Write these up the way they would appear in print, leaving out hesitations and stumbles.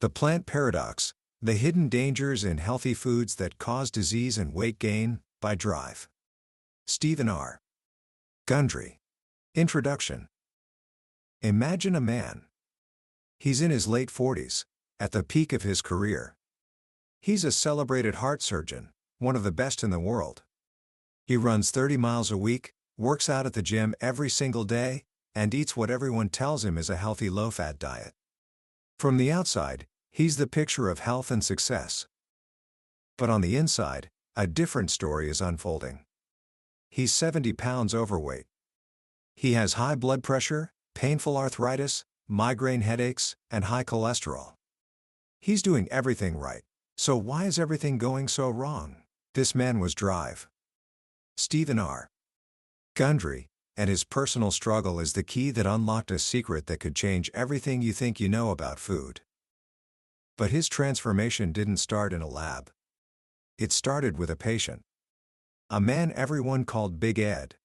The plant paradox, the hidden dangers in healthy foods that cause disease and weight gain, by Drive. Stephen R. Gundry. Introduction. Imagine a man. He's in his late 40s, at the peak of his career. He's a celebrated heart surgeon, one of the best in the world. He runs 30 miles a week, works out at the gym every single day, and eats what everyone tells him is a healthy low-fat diet. From the outside, he's the picture of health and success. But on the inside, a different story is unfolding. He's 70 pounds overweight. He has high blood pressure, painful arthritis, migraine headaches, and high cholesterol. He's doing everything right. So why is everything going so wrong? This man was Drive. Stephen R. Gundry, and his personal struggle is the key that unlocked a secret that could change everything you think you know about food. But his transformation didn't start in a lab. It started with a patient. A man everyone called Big Ed.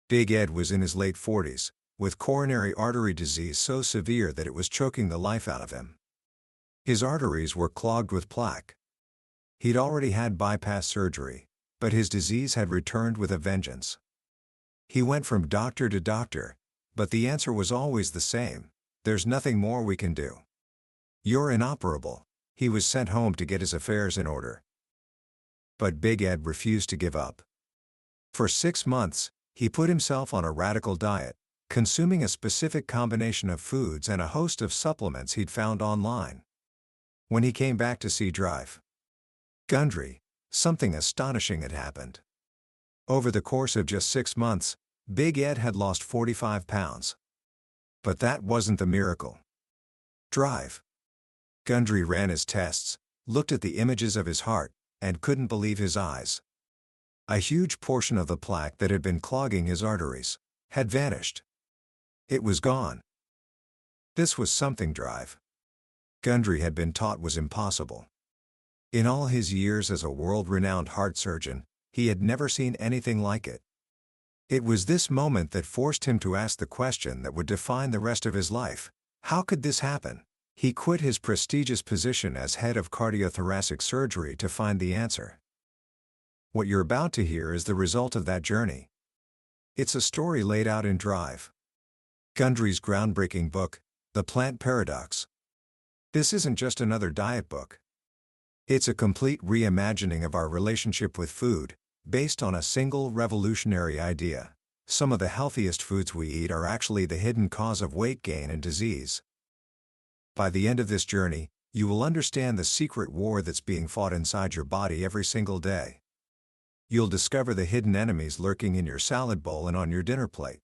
Big Ed was in his late 40s, with coronary artery disease so severe that it was choking the life out of him. His arteries were clogged with plaque. He'd already had bypass surgery, but his disease had returned with a vengeance. He went from doctor to doctor, but the answer was always the same: there's nothing more we can do. You're inoperable. He was sent home to get his affairs in order. But Big Ed refused to give up. For 6 months, he put himself on a radical diet, consuming a specific combination of foods and a host of supplements he'd found online. When he came back to see Drive. Gundry, something astonishing had happened. Over the course of just 6 months, Big Ed had lost 45 pounds. But that wasn't the miracle. Drive. Gundry ran his tests, looked at the images of his heart, and couldn't believe his eyes. A huge portion of the plaque that had been clogging his arteries had vanished. It was gone. This was something Drive. Gundry had been taught was impossible. In all his years as a world-renowned heart surgeon, he had never seen anything like it. It was this moment that forced him to ask the question that would define the rest of his life: how could this happen? He quit his prestigious position as head of cardiothoracic surgery to find the answer. What you're about to hear is the result of that journey. It's a story laid out in Drive. Gundry's groundbreaking book, The Plant Paradox. This isn't just another diet book. It's a complete reimagining of our relationship with food, based on a single revolutionary idea: some of the healthiest foods we eat are actually the hidden cause of weight gain and disease. By the end of this journey, you will understand the secret war that's being fought inside your body every single day. You'll discover the hidden enemies lurking in your salad bowl and on your dinner plate.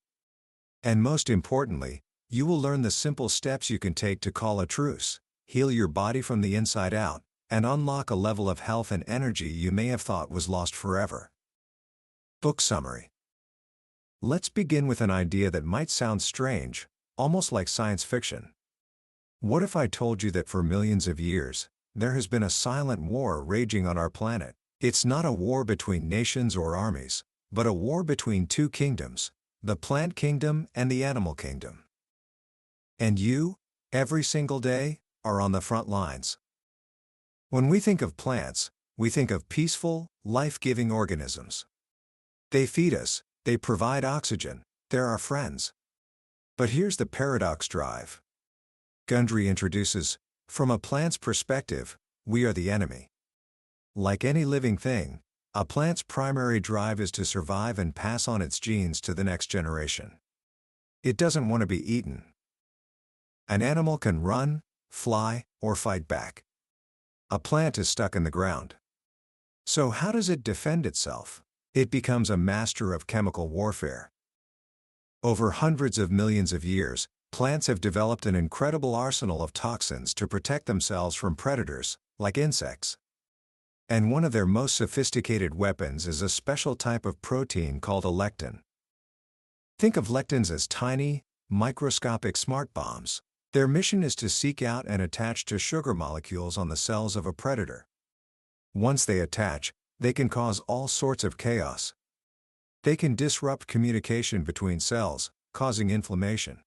And most importantly, you will learn the simple steps you can take to call a truce, heal your body from the inside out, and unlock a level of health and energy you may have thought was lost forever. Book summary. Let's begin with an idea that might sound strange, almost like science fiction. What if I told you that for millions of years, there has been a silent war raging on our planet? It's not a war between nations or armies, but a war between two kingdoms: the plant kingdom and the animal kingdom. And you, every single day, are on the front lines. When we think of plants, we think of peaceful, life-giving organisms. They feed us, they provide oxygen, they're our friends. But here's the paradox Drive. Gundry introduces: from a plant's perspective, we are the enemy. Like any living thing, a plant's primary drive is to survive and pass on its genes to the next generation. It doesn't want to be eaten. An animal can run, fly, or fight back. A plant is stuck in the ground. So how does it defend itself? It becomes a master of chemical warfare. Over hundreds of millions of years, plants have developed an incredible arsenal of toxins to protect themselves from predators, like insects. And one of their most sophisticated weapons is a special type of protein called a lectin. Think of lectins as tiny, microscopic smart bombs. Their mission is to seek out and attach to sugar molecules on the cells of a predator. Once they attach, they can cause all sorts of chaos. They can disrupt communication between cells, causing inflammation.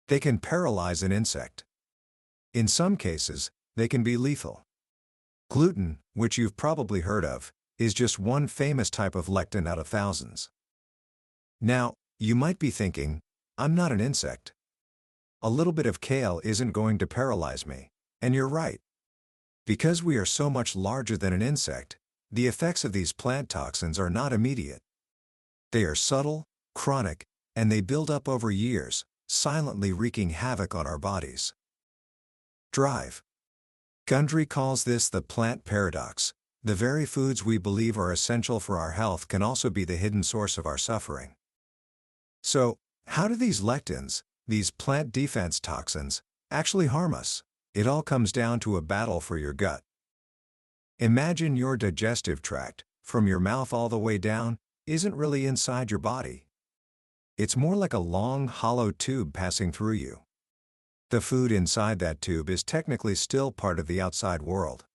They can paralyze an insect. In some cases, they can be lethal. Gluten, which you've probably heard of, is just one famous type of lectin out of thousands. Now, you might be thinking, I'm not an insect. A little bit of kale isn't going to paralyze me, and you're right. Because we are so much larger than an insect, the effects of these plant toxins are not immediate. They are subtle, chronic, and they build up over years, silently wreaking havoc on our bodies. Drive. Gundry calls this the plant paradox. The very foods we believe are essential for our health can also be the hidden source of our suffering. So, how do these lectins, these plant defense toxins, actually harm us? It all comes down to a battle for your gut. Imagine your digestive tract, from your mouth all the way down, isn't really inside your body. It's more like a long, hollow tube passing through you. The food inside that tube is technically still part of the outside world.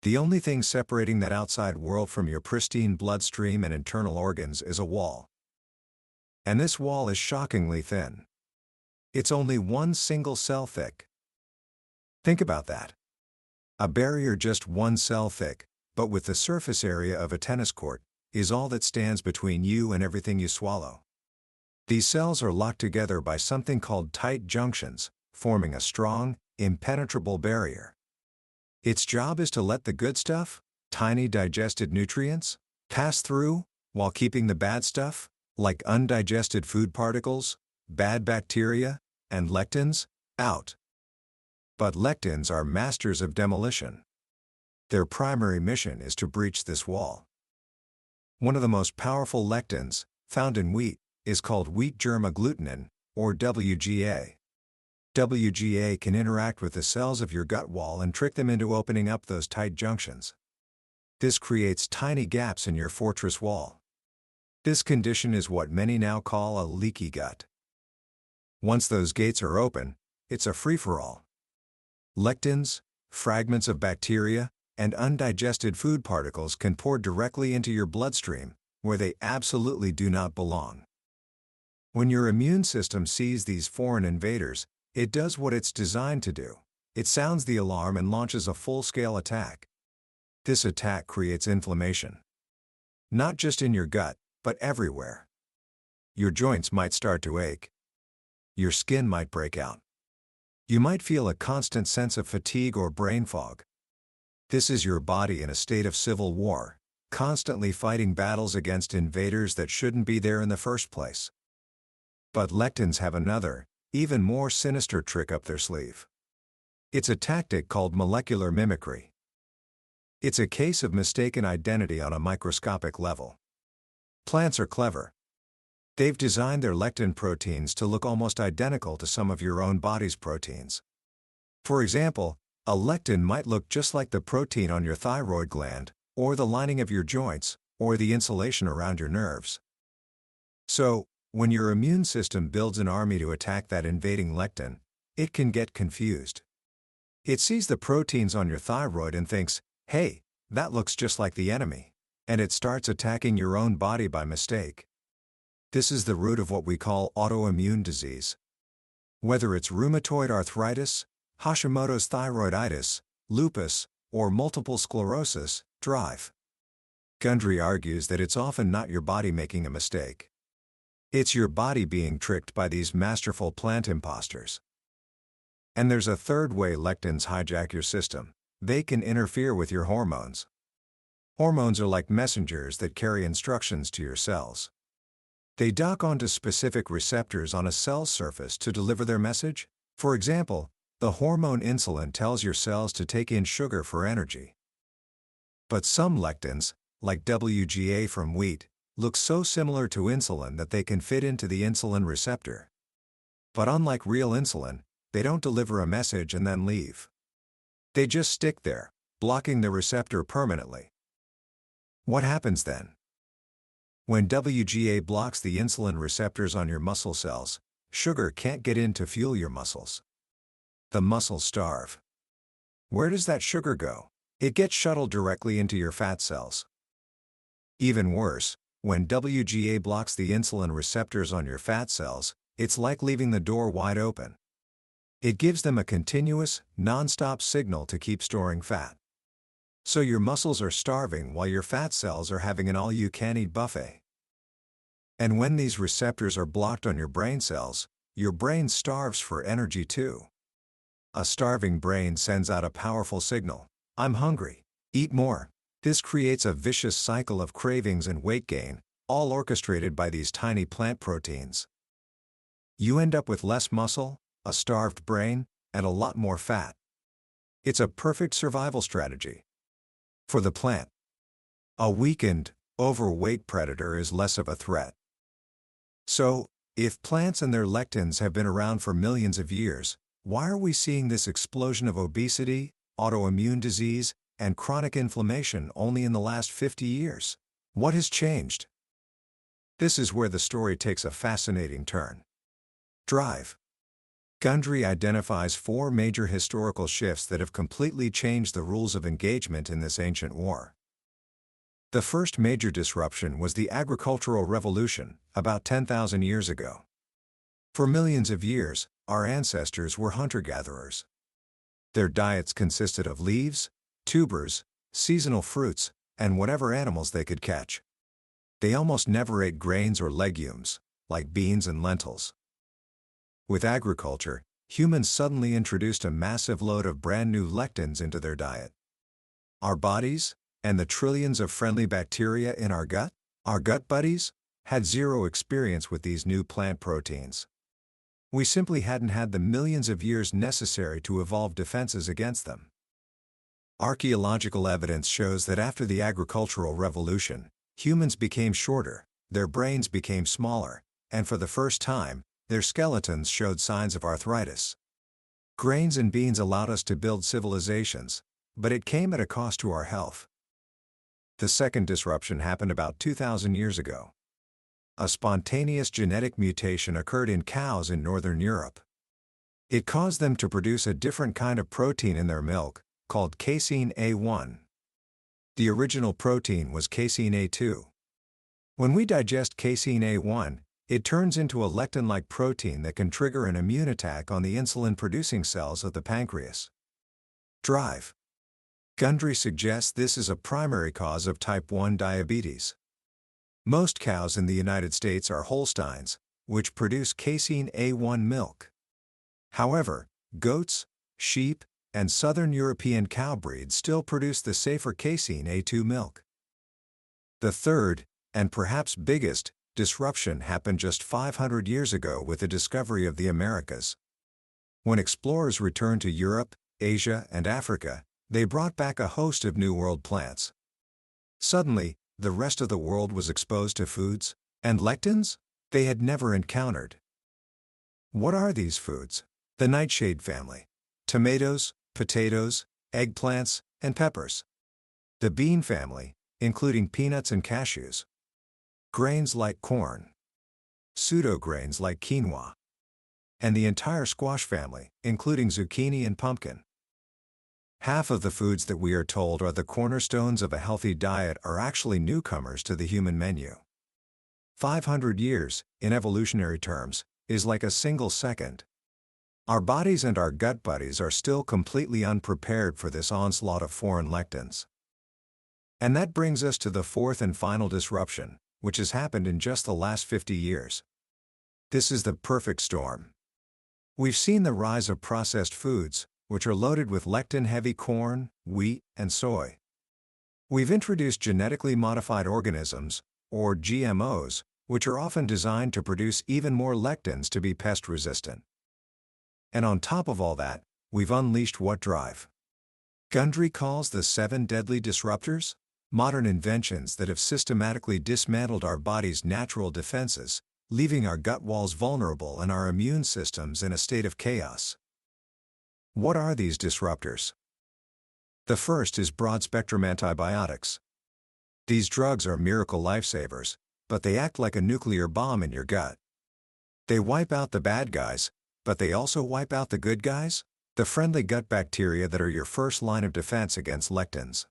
The only thing separating that outside world from your pristine bloodstream and internal organs is a wall. And this wall is shockingly thin. It's only one single cell thick. Think about that. A barrier just one cell thick, but with the surface area of a tennis court, is all that stands between you and everything you swallow. These cells are locked together by something called tight junctions, forming a strong, impenetrable barrier. Its job is to let the good stuff, tiny digested nutrients, pass through, while keeping the bad stuff, like undigested food particles, bad bacteria, and lectins, out. But lectins are masters of demolition. Their primary mission is to breach this wall. One of the most powerful lectins, found in wheat, is called wheat germ agglutinin, or WGA. WGA can interact with the cells of your gut wall and trick them into opening up those tight junctions. This creates tiny gaps in your fortress wall. This condition is what many now call a leaky gut. Once those gates are open, it's a free-for-all. Lectins, fragments of bacteria, and undigested food particles can pour directly into your bloodstream, where they absolutely do not belong. When your immune system sees these foreign invaders, it does what it's designed to do. It sounds the alarm and launches a full-scale attack. This attack creates inflammation. Not just in your gut, but everywhere. Your joints might start to ache. Your skin might break out. You might feel a constant sense of fatigue or brain fog. This is your body in a state of civil war, constantly fighting battles against invaders that shouldn't be there in the first place. But lectins have another, even more sinister trick up their sleeve. It's a tactic called molecular mimicry. It's a case of mistaken identity on a microscopic level. Plants are clever. They've designed their lectin proteins to look almost identical to some of your own body's proteins. For example, a lectin might look just like the protein on your thyroid gland, or the lining of your joints, or the insulation around your nerves. So, when your immune system builds an army to attack that invading lectin, it can get confused. It sees the proteins on your thyroid and thinks, hey, that looks just like the enemy, and it starts attacking your own body by mistake. This is the root of what we call autoimmune disease. Whether it's rheumatoid arthritis, Hashimoto's thyroiditis, lupus, or multiple sclerosis, drive. Gundry argues that it's often not your body making a mistake. It's your body being tricked by these masterful plant imposters. And there's a third way lectins hijack your system. They can interfere with your hormones. Hormones are like messengers that carry instructions to your cells. They dock onto specific receptors on a cell's surface to deliver their message. For example, the hormone insulin tells your cells to take in sugar for energy. But some lectins, like WGA from wheat, look so similar to insulin that they can fit into the insulin receptor. But unlike real insulin, they don't deliver a message and then leave. They just stick there, blocking the receptor permanently. What happens then? When WGA blocks the insulin receptors on your muscle cells, sugar can't get in to fuel your muscles. The muscles starve. Where does that sugar go? It gets shuttled directly into your fat cells. Even worse, when WGA blocks the insulin receptors on your fat cells, it's like leaving the door wide open. It gives them a continuous, non-stop signal to keep storing fat. So your muscles are starving while your fat cells are having an all-you-can-eat buffet. And when these receptors are blocked on your brain cells, your brain starves for energy too. A starving brain sends out a powerful signal: I'm hungry, eat more. This creates a vicious cycle of cravings and weight gain, all orchestrated by these tiny plant proteins. You end up with less muscle, a starved brain, and a lot more fat. It's a perfect survival strategy. For the plant, a weakened, overweight predator is less of a threat. So, if plants and their lectins have been around for millions of years, why are we seeing this explosion of obesity, autoimmune disease, and chronic inflammation only in the last 50 years? What has changed? This is where the story takes a fascinating turn. Drive. Gundry identifies 4 major historical shifts that have completely changed the rules of engagement in this ancient war. The first major disruption was the agricultural revolution, about 10,000 years ago. For millions of years, our ancestors were hunter-gatherers. Their diets consisted of leaves, tubers, seasonal fruits, and whatever animals they could catch. They almost never ate grains or legumes, like beans and lentils. With agriculture, humans suddenly introduced a massive load of brand new lectins into their diet. Our bodies, and the trillions of friendly bacteria in our gut buddies, had zero experience with these new plant proteins. We simply hadn't had the millions of years necessary to evolve defenses against them. Archaeological evidence shows that after the agricultural revolution, humans became shorter, their brains became smaller, and for the first time, their skeletons showed signs of arthritis. Grains and beans allowed us to build civilizations, but it came at a cost to our health. The second disruption happened about 2,000 years ago. A spontaneous genetic mutation occurred in cows in Northern Europe. It caused them to produce a different kind of protein in their milk, called casein A1. The original protein was casein A2. When we digest casein A1, it turns into a lectin-like protein that can trigger an immune attack on the insulin-producing cells of the pancreas. Drive. Gundry suggests this is a primary cause of type 1 diabetes. Most cows in the United States are Holsteins, which produce casein A1 milk. However, goats, sheep, and southern European cow breeds still produce the safer casein A2 milk. The third, and perhaps biggest, disruption happened just 500 years ago with the discovery of the Americas. When explorers returned to Europe, Asia, and Africa, they brought back a host of New World plants. Suddenly, the rest of the world was exposed to foods and lectins they had never encountered. What are these foods? The nightshade family: tomatoes, potatoes, eggplants, and peppers. The bean family, including peanuts and cashews. Grains like corn. Pseudograins like quinoa. And the entire squash family, including zucchini and pumpkin. Half of the foods that we are told are the cornerstones of a healthy diet are actually newcomers to the human menu. 500 years, in evolutionary terms, is like a single second. Our bodies and our gut buddies are still completely unprepared for this onslaught of foreign lectins. And that brings us to the fourth and final disruption, which has happened in just the last 50 years. This is the perfect storm. We've seen the rise of processed foods, which are loaded with lectin-heavy corn, wheat, and soy. We've introduced genetically modified organisms, or GMOs, which are often designed to produce even more lectins to be pest-resistant. And on top of all that, we've unleashed what drive Gundry calls the 7 deadly disruptors, modern inventions that have systematically dismantled our body's natural defenses, leaving our gut walls vulnerable and our immune systems in a state of chaos. What are these disruptors? The first is broad-spectrum antibiotics. These drugs are miracle lifesavers, but they act like a nuclear bomb in your gut. They wipe out the bad guys, but they also wipe out the good guys, the friendly gut bacteria that are your first line of defense against lectins.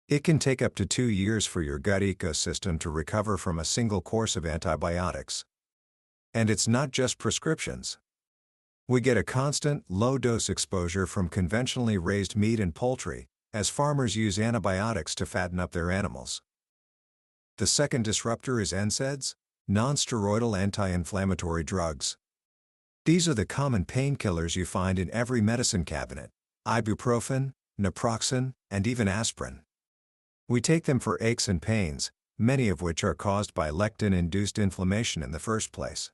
It can take up to 2 years for your gut ecosystem to recover from a single course of antibiotics. And it's not just prescriptions. We get a constant, low-dose exposure from conventionally raised meat and poultry, as farmers use antibiotics to fatten up their animals. The second disruptor is NSAIDs, non-steroidal anti-inflammatory drugs. These are the common painkillers you find in every medicine cabinet: ibuprofen, naproxen, and even aspirin. We take them for aches and pains, many of which are caused by lectin-induced inflammation in the first place.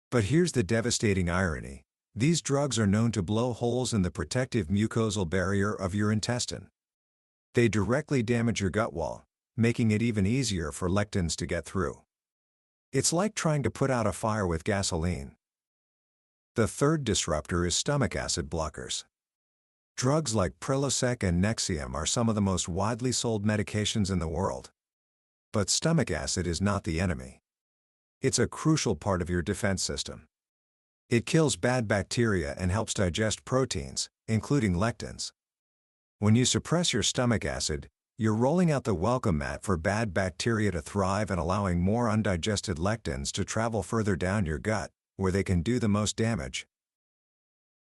But here's the devastating irony: these drugs are known to blow holes in the protective mucosal barrier of your intestine. They directly damage your gut wall, making it even easier for lectins to get through. It's like trying to put out a fire with gasoline. The third disruptor is stomach acid blockers. Drugs like Prilosec and Nexium are some of the most widely sold medications in the world. But stomach acid is not the enemy. It's a crucial part of your defense system. It kills bad bacteria and helps digest proteins, including lectins. When you suppress your stomach acid, you're rolling out the welcome mat for bad bacteria to thrive and allowing more undigested lectins to travel further down your gut, where they can do the most damage.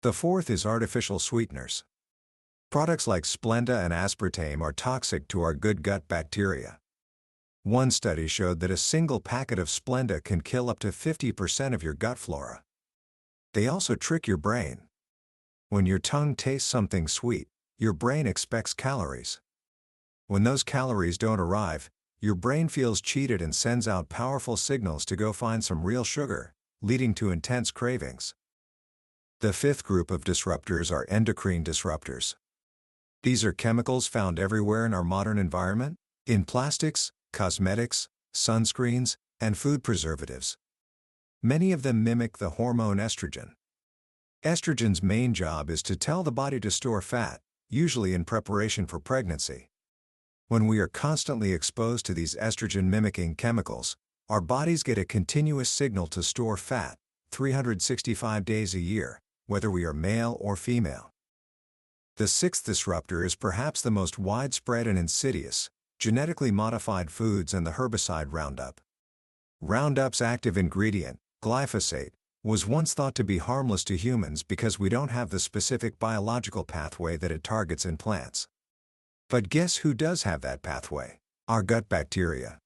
The fourth is artificial sweeteners. Products like Splenda and aspartame are toxic to our good gut bacteria. One study showed that a single packet of Splenda can kill up to 50% of your gut flora. They also trick your brain. When your tongue tastes something sweet, your brain expects calories. When those calories don't arrive, your brain feels cheated and sends out powerful signals to go find some real sugar, leading to intense cravings. The fifth group of disruptors are endocrine disruptors. These are chemicals found everywhere in our modern environment, in plastics, cosmetics, sunscreens, and food preservatives. Many of them mimic the hormone estrogen. Estrogen's main job is to tell the body to store fat, usually in preparation for pregnancy. When we are constantly exposed to these estrogen-mimicking chemicals, our bodies get a continuous signal to store fat, 365 days a year, whether we are male or female. The sixth disruptor is perhaps the most widespread and insidious: genetically modified foods and the herbicide Roundup. Roundup's active ingredient, glyphosate, was once thought to be harmless to humans because we don't have the specific biological pathway that it targets in plants. But guess who does have that pathway? Our gut bacteria.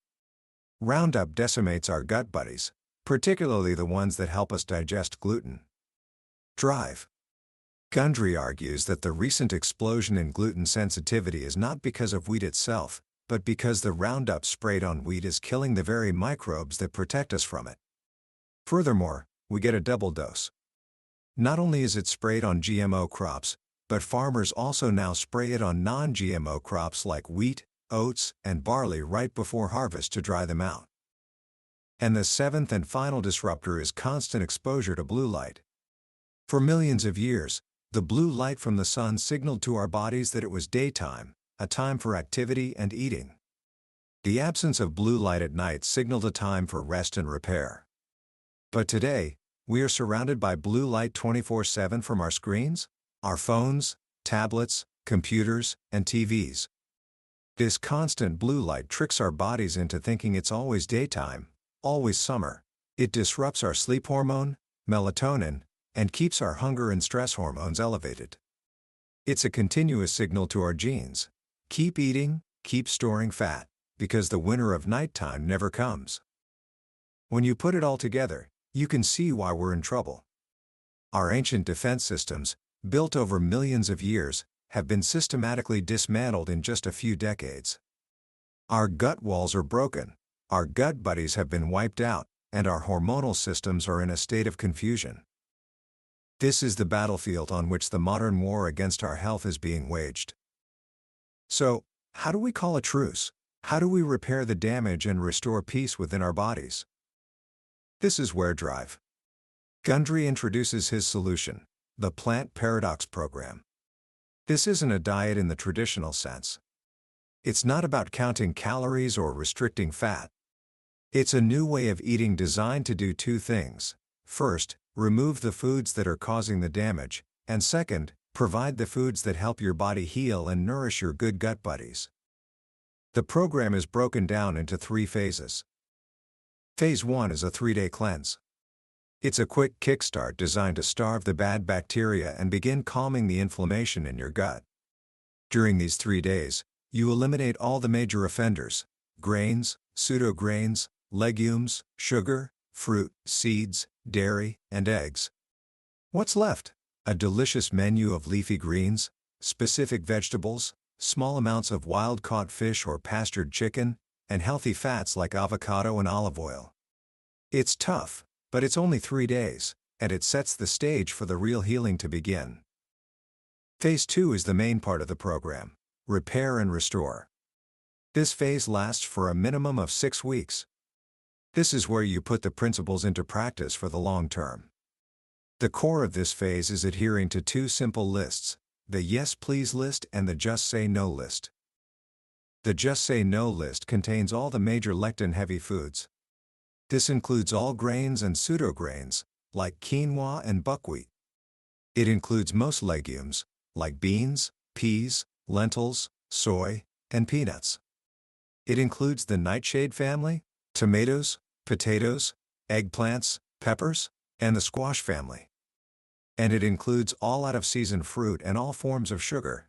Roundup decimates our gut buddies, particularly the ones that help us digest gluten. Drive. Gundry argues that the recent explosion in gluten sensitivity is not because of wheat itself, but because the Roundup sprayed on wheat is killing the very microbes that protect us from it. Furthermore, we get a double dose. Not only is it sprayed on GMO crops, but farmers also now spray it on non-GMO crops like wheat, oats, and barley right before harvest to dry them out. And the seventh and final disruptor is constant exposure to blue light. For millions of years, the blue light from the sun signaled to our bodies that it was daytime, a time for activity and eating. The absence of blue light at night signaled a time for rest and repair. But today, we are surrounded by blue light 24/7 from our screens, our phones, tablets, computers, and TVs. This constant blue light tricks our bodies into thinking it's always daytime, always summer. It disrupts our sleep hormone, melatonin, and keeps our hunger and stress hormones elevated. It's a continuous signal to our genes: keep eating, keep storing fat, because the winter of nighttime never comes. When you put it all together, you can see why we're in trouble. Our ancient defense systems, built over millions of years, have been systematically dismantled in just a few decades. Our gut walls are broken, our gut buddies have been wiped out, and our hormonal systems are in a state of confusion. This is the battlefield on which the modern war against our health is being waged. So, how do we call a truce? How do we repair the damage and restore peace within our bodies? This is where Drive. Gundry introduces his solution, the Plant Paradox Program. This isn't a diet in the traditional sense. It's not about counting calories or restricting fat. It's a new way of eating designed to do two things. First, remove the foods that are causing the damage, and second, provide the foods that help your body heal and nourish your good gut buddies. The program is broken down into 3 phases. Phase 1 is a 3-day cleanse. It's a quick kickstart designed to starve the bad bacteria and begin calming the inflammation in your gut. During these 3 days, you eliminate all the major offenders: grains, pseudo-grains, legumes, sugar, fruit, seeds, dairy, and eggs. What's left? A delicious menu of leafy greens, specific vegetables, small amounts of wild-caught fish or pastured chicken, and healthy fats like avocado and olive oil. It's tough, but it's only 3 days, and it sets the stage for the real healing to begin. Phase 2 is the main part of the program: repair and restore. This phase lasts for a minimum of 6 weeks. This is where you put the principles into practice for the long term. The core of this phase is adhering to 2 simple lists: the Yes Please list and the Just Say No list. The Just Say No list contains all the major lectin-heavy foods. This includes all grains and pseudograins, like quinoa and buckwheat. It includes most legumes, like beans, peas, lentils, soy, and peanuts. It includes the nightshade family, tomatoes, potatoes, eggplants, peppers, and the squash family. And it includes all out-of-season fruit and all forms of sugar.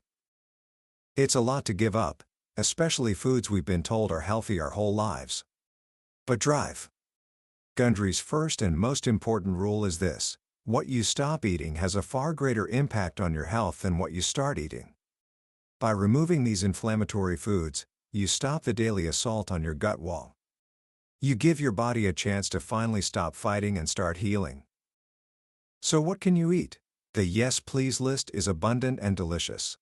It's a lot to give up, especially foods we've been told are healthy our whole lives. But drive. Gundry's first and most important rule is this: what you stop eating has a far greater impact on your health than what you start eating. By removing these inflammatory foods, you stop the daily assault on your gut wall. You give your body a chance to finally stop fighting and start healing. So what can you eat? The Yes Please list is abundant and delicious.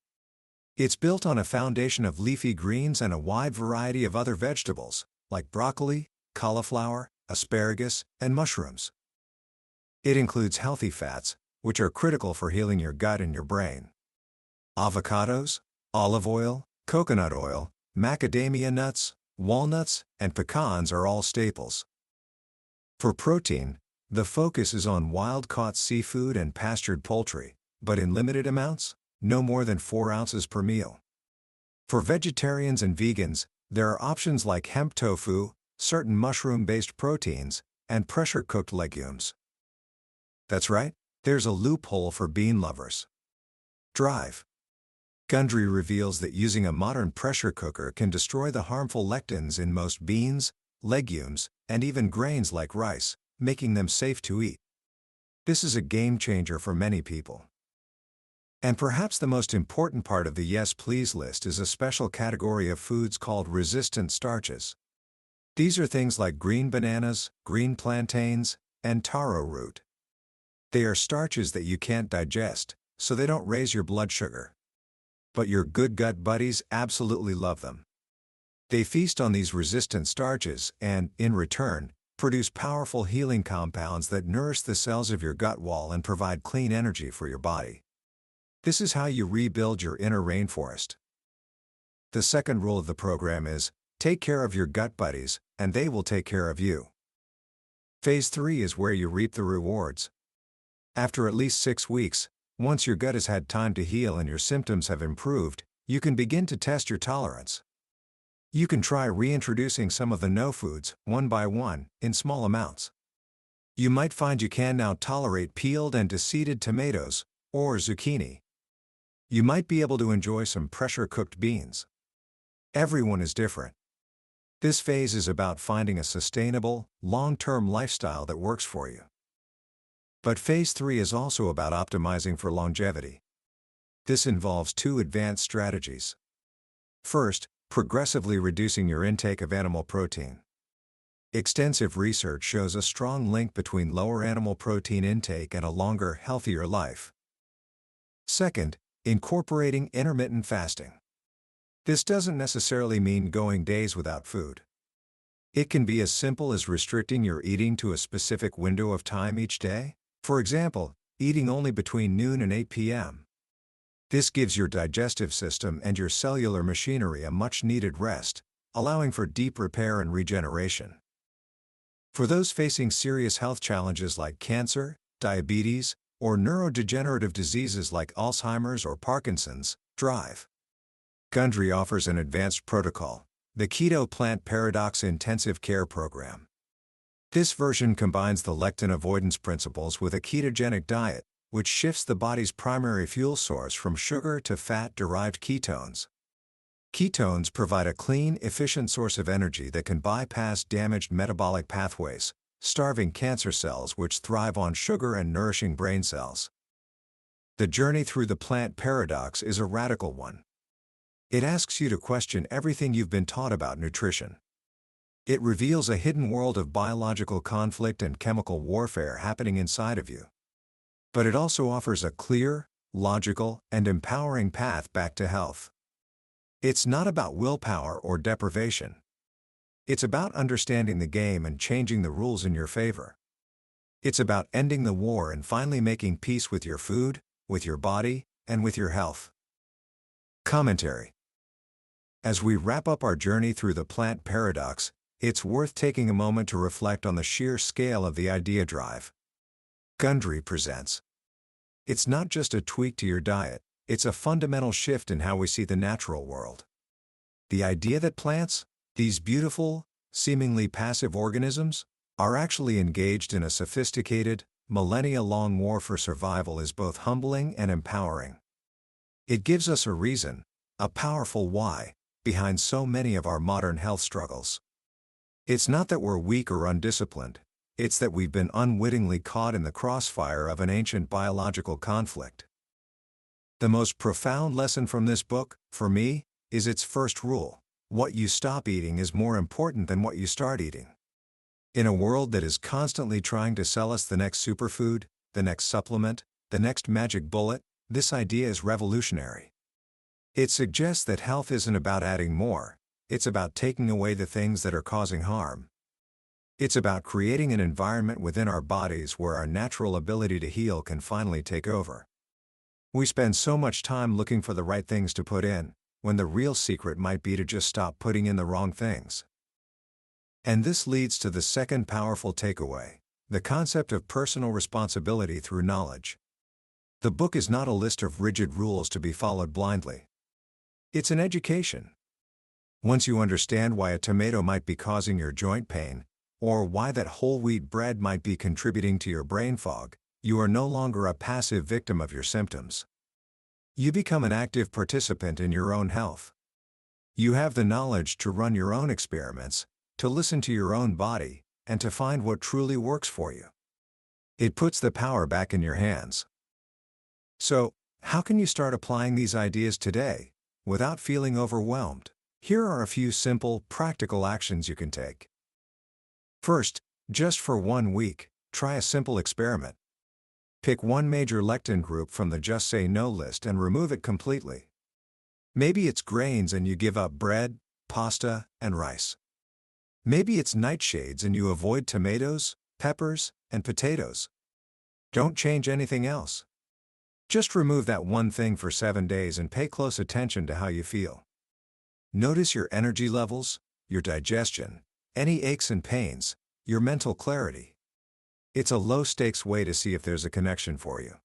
It's built on a foundation of leafy greens and a wide variety of other vegetables, like broccoli, cauliflower, asparagus, and mushrooms. It includes healthy fats, which are critical for healing your gut and your brain. Avocados, olive oil, coconut oil, macadamia nuts, walnuts, and pecans are all staples. For protein, the focus is on wild-caught seafood and pastured poultry, but in limited amounts, no more than 4 ounces per meal. For vegetarians and vegans, there are options like hemp tofu, certain mushroom-based proteins, and pressure-cooked legumes. That's right, there's a loophole for bean lovers. Drive. Gundry reveals that using a modern pressure cooker can destroy the harmful lectins in most beans, legumes, and even grains like rice, making them safe to eat. This is a game changer for many people. And perhaps the most important part of the Yes Please list is a special category of foods called resistant starches. These are things like green bananas, green plantains, and taro root. They are starches that you can't digest, so they don't raise your blood sugar. But your good gut buddies absolutely love them. They feast on these resistant starches and, in return, produce powerful healing compounds that nourish the cells of your gut wall and provide clean energy for your body. This is how you rebuild your inner rainforest. The second rule of the program is: take care of your gut buddies, and they will take care of you. Phase 3 is where you reap the rewards. After at least 6 weeks, once your gut has had time to heal and your symptoms have improved, you can begin to test your tolerance. You can try reintroducing some of the no foods, one by one, in small amounts. You might find you can now tolerate peeled and deseeded tomatoes, or zucchini. You might be able to enjoy some pressure-cooked beans. Everyone is different. This phase is about finding a sustainable, long-term lifestyle that works for you. But Phase 3 is also about optimizing for longevity. This involves 2 advanced strategies. First, progressively reducing your intake of animal protein. Extensive research shows a strong link between lower animal protein intake and a longer, healthier life. Second, incorporating intermittent fasting. This doesn't necessarily mean going days without food. It can be as simple as restricting your eating to a specific window of time each day, for example, eating only between noon and 8 p.m. This gives your digestive system and your cellular machinery a much-needed rest, allowing for deep repair and regeneration. For those facing serious health challenges like cancer, diabetes, or neurodegenerative diseases like Alzheimer's or Parkinson's, drive. Gundry offers an advanced protocol, the Keto Plant Paradox Intensive Care Program. This version combines the lectin avoidance principles with a ketogenic diet, which shifts the body's primary fuel source from sugar to fat-derived ketones. Ketones provide a clean, efficient source of energy that can bypass damaged metabolic pathways, starving cancer cells which thrive on sugar and nourishing brain cells. The journey through the plant paradox is a radical one. It asks you to question everything you've been taught about nutrition. It reveals a hidden world of biological conflict and chemical warfare happening inside of you. But it also offers a clear, logical, and empowering path back to health. It's not about willpower or deprivation. It's about understanding the game and changing the rules in your favor. It's about ending the war and finally making peace with your food, with your body, and with your health. Commentary. As we wrap up our journey through the plant paradox, it's worth taking a moment to reflect on the sheer scale of the idea drive. Gundry presents. It's not just a tweak to your diet, it's a fundamental shift in how we see the natural world. The idea that plants, these beautiful, seemingly passive organisms, are actually engaged in a sophisticated, millennia-long war for survival is both humbling and empowering. It gives us a reason, a powerful why, behind so many of our modern health struggles. It's not that we're weak or undisciplined, it's that we've been unwittingly caught in the crossfire of an ancient biological conflict. The most profound lesson from this book, for me, is its first rule: what you stop eating is more important than what you start eating. In a world that is constantly trying to sell us the next superfood, the next supplement, the next magic bullet, this idea is revolutionary. It suggests that health isn't about adding more, it's about taking away the things that are causing harm. It's about creating an environment within our bodies where our natural ability to heal can finally take over. We spend so much time looking for the right things to put in, when the real secret might be to just stop putting in the wrong things. And this leads to the second powerful takeaway, the concept of personal responsibility through knowledge. The book is not a list of rigid rules to be followed blindly. It's an education. Once you understand why a tomato might be causing your joint pain, or why that whole wheat bread might be contributing to your brain fog, you are no longer a passive victim of your symptoms. You become an active participant in your own health. You have the knowledge to run your own experiments, to listen to your own body, and to find what truly works for you. It puts the power back in your hands. So, how can you start applying these ideas today, without feeling overwhelmed? Here are a few simple, practical actions you can take. First, just for 1 week, try a simple experiment. Pick one major lectin group from the Just Say No list and remove it completely. Maybe it's grains and you give up bread, pasta, and rice. Maybe it's nightshades and you avoid tomatoes, peppers, and potatoes. Don't change anything else. Just remove that one thing for 7 days and pay close attention to how you feel. Notice your energy levels, your digestion, any aches and pains, your mental clarity. It's a low-stakes way to see if there's a connection for you.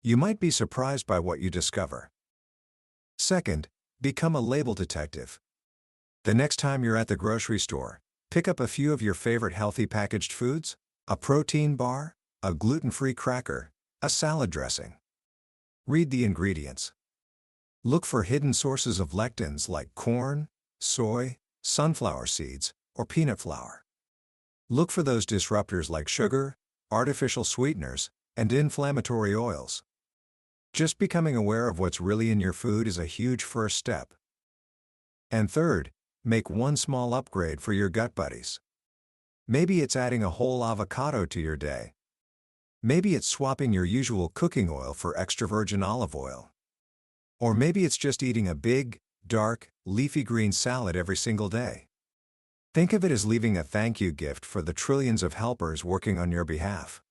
You might be surprised by what you discover. Second, become a label detective. The next time you're at the grocery store, pick up a few of your favorite healthy packaged foods, a protein bar, a gluten-free cracker, a salad dressing. Read the ingredients. Look for hidden sources of lectins like corn, soy, sunflower seeds, or peanut flour. Look for those disruptors like sugar, artificial sweeteners, and inflammatory oils. Just becoming aware of what's really in your food is a huge first step. And third, make one small upgrade for your gut buddies. Maybe it's adding a whole avocado to your day. Maybe it's swapping your usual cooking oil for extra virgin olive oil. Or maybe it's just eating a big, dark, leafy green salad every single day. Think of it as leaving a thank you gift for the trillions of helpers working on your behalf.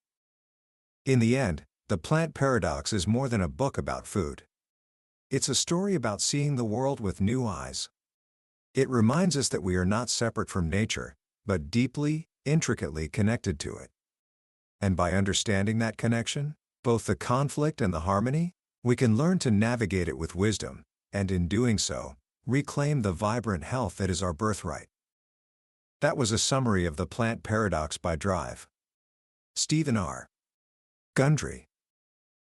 In the end, The Plant Paradox is more than a book about food. It's a story about seeing the world with new eyes. It reminds us that we are not separate from nature, but deeply, intricately connected to it. And by understanding that connection, both the conflict and the harmony, we can learn to navigate it with wisdom, and in doing so, reclaim the vibrant health that is our birthright. That was a summary of The Plant Paradox by Drive. Stephen R. Gundry.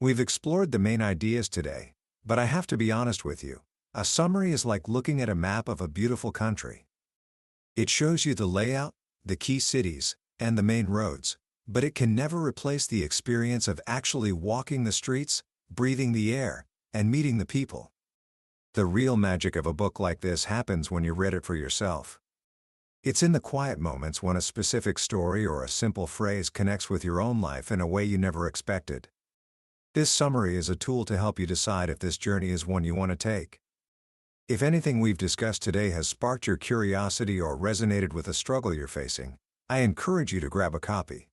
We've explored the main ideas today, but I have to be honest with you. A summary is like looking at a map of a beautiful country. It shows you the layout, the key cities, and the main roads, but it can never replace the experience of actually walking the streets, breathing the air, and meeting the people. The real magic of a book like this happens when you read it for yourself. It's in the quiet moments when a specific story or a simple phrase connects with your own life in a way you never expected. This summary is a tool to help you decide if this journey is one you want to take. If anything we've discussed today has sparked your curiosity or resonated with a struggle you're facing, I encourage you to grab a copy.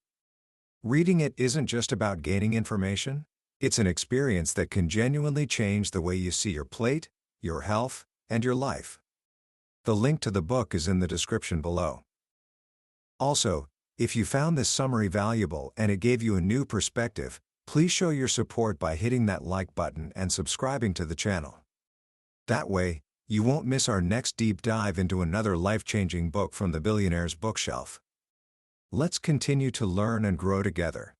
Reading it isn't just about gaining information, it's an experience that can genuinely change the way you see your plate, your health, and your life. The link to the book is in the description below. Also, if you found this summary valuable and it gave you a new perspective, please show your support by hitting that like button and subscribing to the channel. That way, you won't miss our next deep dive into another life-changing book from the billionaire's bookshelf. Let's continue to learn and grow together.